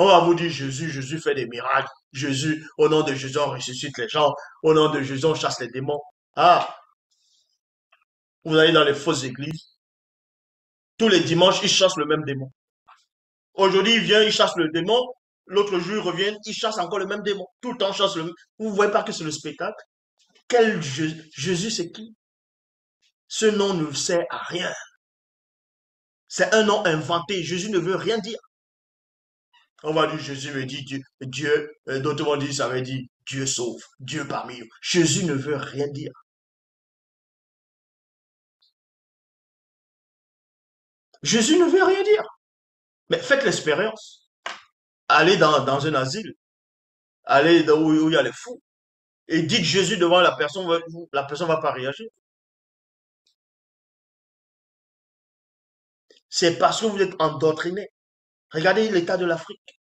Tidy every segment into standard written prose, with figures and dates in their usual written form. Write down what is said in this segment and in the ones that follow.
On va vous dire Jésus, Jésus fait des miracles. Jésus, au nom de Jésus, on ressuscite les gens. Au nom de Jésus, on chasse les démons. Ah, vous allez dans les fausses églises. Tous les dimanches, ils chassent le même démon. Aujourd'hui, il vient, il chasse le démon. L'autre jour, il revient, il chasse encore le même démon. Tout le temps, il chasse le même. Vous ne voyez pas que c'est le spectacle? Quel Jésus, c'est qui? Ce nom ne sert à rien. C'est un nom inventé. Jésus ne veut rien dire. On va dire Jésus veut dire Dieu, d'autres vont dire ça veut dire Dieu sauve, Dieu parmi nous. Jésus ne veut rien dire. Jésus ne veut rien dire. Mais faites l'expérience. Allez dans un asile, allez où il y a les fous, et dites Jésus devant la personne va pas réagir. C'est parce que vous êtes endoctriné. Regardez l'état de l'Afrique.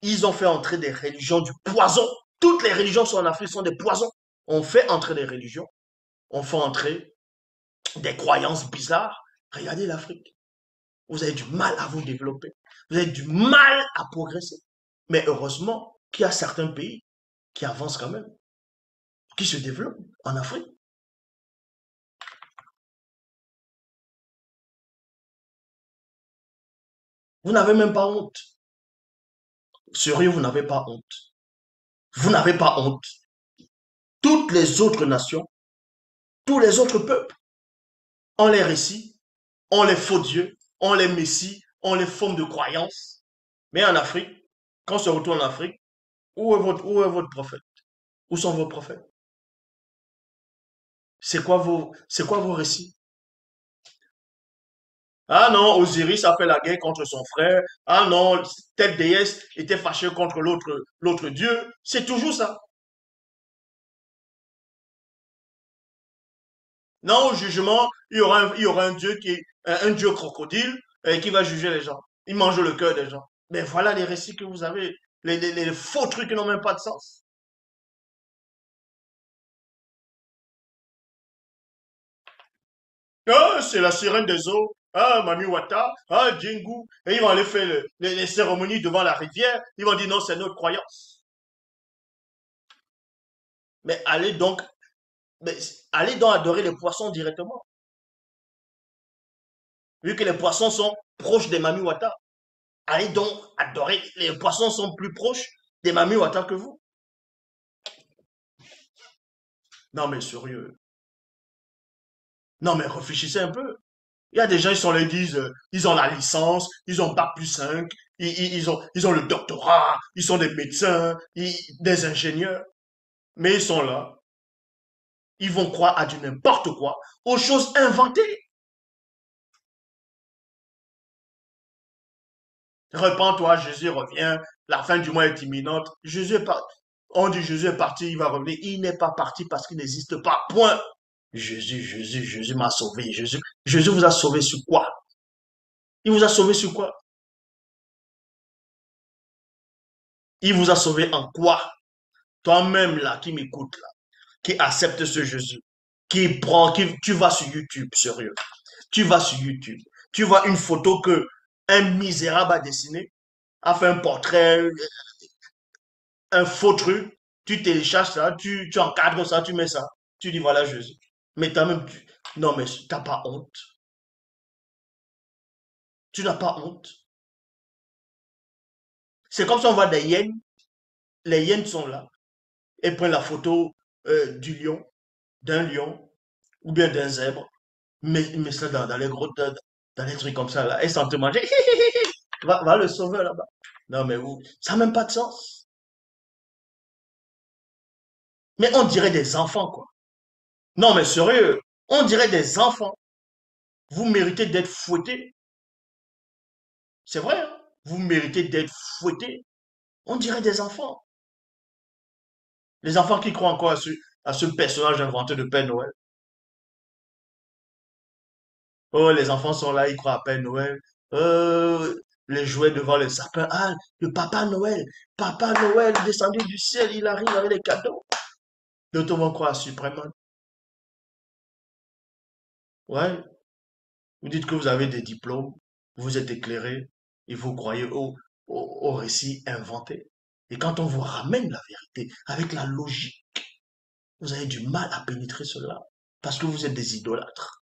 Ils ont fait entrer des religions du poison. Toutes les religions sont en Afrique sont des poisons. On fait entrer des religions, on fait entrer des croyances bizarres. Regardez l'Afrique. Vous avez du mal à vous développer. Vous avez du mal à progresser. Mais heureusement qu'il y a certains pays qui avancent quand même, qui se développent en Afrique. Vous n'avez même pas honte. Sérieux, vous n'avez pas honte. Vous n'avez pas honte. Toutes les autres nations, tous les autres peuples ont les récits, ont les faux dieux, ont les messies, ont les formes de croyances. Mais en Afrique, quand on se retourne en Afrique, où est votre prophète? Où sont vos prophètes? C'est quoi vos récits? Ah non, Osiris a fait la guerre contre son frère. Ah non, telle déesse était fâchée contre l'autre dieu. C'est toujours ça. Non, au jugement, il y aura un dieu un dieu crocodile qui va juger les gens. Il mange le cœur des gens. Mais voilà les récits que vous avez, les faux trucs qui n'ont même pas de sens. Ah, c'est la sirène des eaux. Ah, Mami Wata. Ah, Djingu. Et ils vont aller faire les cérémonies devant la rivière. Ils vont dire non, c'est notre croyance. Mais mais allez donc adorer les poissons directement. Vu que les poissons sont proches des Mami Wata. Allez donc adorer. Les poissons sont plus proches des Mami Wata que vous. Non, mais sérieux. Non, mais réfléchissez un peu. Il y a des gens, ils sont là, ils disent, ils ont la licence, ils ont bac+5, ils ont le doctorat, ils sont des médecins, des ingénieurs. Mais ils sont là. Ils vont croire à du n'importe quoi, aux choses inventées. Repends-toi, Jésus revient, la fin du mois est imminente. On dit Jésus est parti, il va revenir. Il n'est pas parti parce qu'il n'existe pas. Point. Jésus m'a sauvé. Jésus vous a sauvé sur quoi? Il vous a sauvé sur quoi? Il vous a sauvé en quoi? Toi-même là, qui m'écoute là, qui accepte ce Jésus, tu vas sur YouTube, sérieux. Tu vas sur YouTube. Tu vois une photo que un misérable a dessiné, a fait un portrait, un faux truc. Tu télécharges ça, tu encadres ça, tu mets ça. Tu dis voilà Jésus. Mais t'as même, non mais t'as pas honte. Tu n'as pas honte. C'est comme si on voit des hyènes. Les hyènes sont là et prennent la photo du lion, d'un lion ou bien d'un zèbre. Mais ça dans les grottes, dans les trucs comme ça là. Et sans te manger. Va le sauver là-bas. Non mais où? Ça n'a même pas de sens. Mais on dirait des enfants quoi. Non mais sérieux, on dirait des enfants. Vous méritez d'être fouettés. C'est vrai, hein? Vous méritez d'être fouettés. On dirait des enfants. Les enfants qui croient encore à ce personnage inventé de Père Noël. Oh, les enfants sont là, ils croient à Père Noël. Les jouets devant les sapins. Ah, le Papa Noël. Papa Noël descendu du ciel, il arrive avec les cadeaux. D'autres vont croire à Superman. Ouais, vous dites que vous avez des diplômes, vous êtes éclairé. et vous croyez au récit inventé. Et quand on vous ramène la vérité avec la logique, vous avez du mal à pénétrer cela parce que vous êtes des idolâtres.